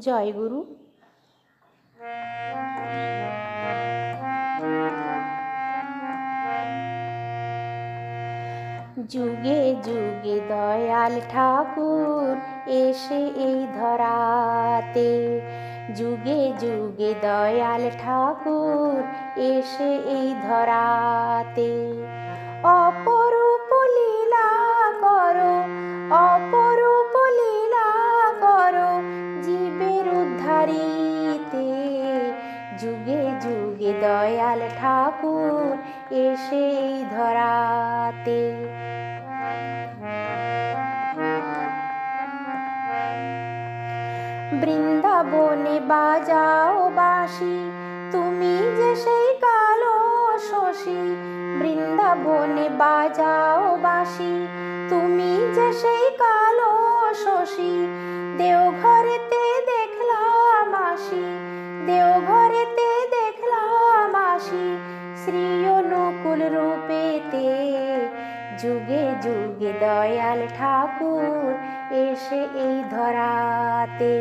জয় গুরু। যুগে যুগে দয়াল ঠাকুর এসে এই ধরাতে, যুগে যুগে দয়াল ঠাকুর এসে এই ধরাতে। অপরূপ লীলা করো, অপরূপ লীলা করো জীবের উদ্ধারিতে। যুগে যুগে দয়াল ঠাকুর এসে এই ধরাতে। বৃন্দাবনে বাজাও বাঁশি, তুমি যে সেই কালো শশী। বৃন্দাবনে বাজাও বাঁশি, তুমি যে সেই কালো শশী। দেওঘরেতে দেখলাম আসি, দেওঘরেতে দেখলাম আসি শ্রী অনুকূল রূপেতে। যুগে যুগে দয়াল ঠাকুর এসে এই ধরাতে,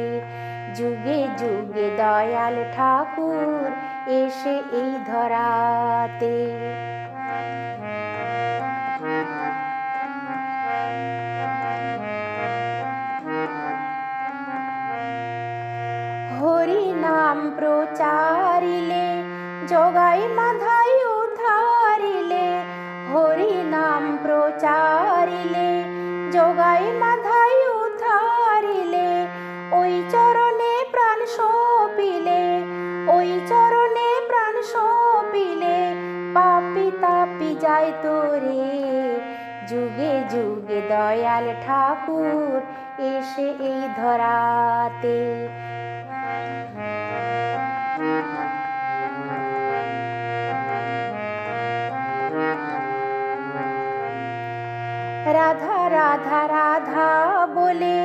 যুগে যুগে দয়াল ঠাকুর এসে এই ধরাতে। হরি নাম প্রচারিলে জগাই মাধাই উদ্ধারিলে। হরি নাম প্রচারিলে জগাই মাধাই উদ্ধারিলে। ওই চরণে প্রাণ সপিলে, ওই চরণে প্রাণ সপিলে পাপি তাপি যায় তোরে। যুগে যুগে দয়াল ঠাকুর এসে এই ধরাতে। রাধা রাধা রাধা বলে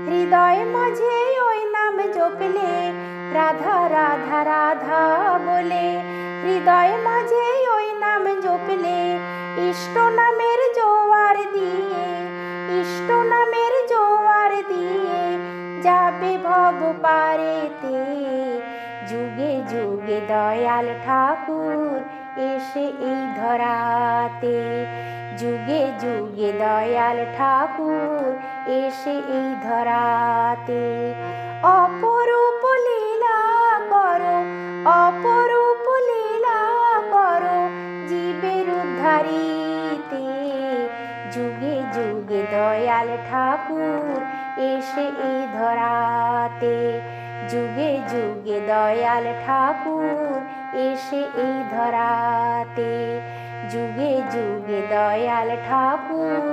হৃদয় মাঝে ওই নাম জপলে। রাধা রাধা রাধা বলে হৃদয় মাঝে ওই নাম জপলে। ইষ্ট নামের জোয়ার দিয়ে, ইষ্ট নামের জোয়ার দিয়ে যাবে ভব পারেতে। যুগে যুগে দয়াল ঠাকুর এসে এই ধরাতে। যুগে যুগে দয়াল ঠাকুর এসে এই ধরাতে। অপরূপ লীলা করো, অপরূপ লীলা করো জীবের উদ্ধারিতে। যুগে যুগে দয়াল ঠাকুর এসে এই ধরাতে। যুগে যুগে দয়াল ঠাকুর এসে এই ধরাতে। যুগে যুগে দয়াল ঠাকুর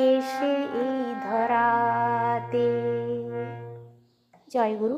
এসে এই ধরাতে। জয় গুরু।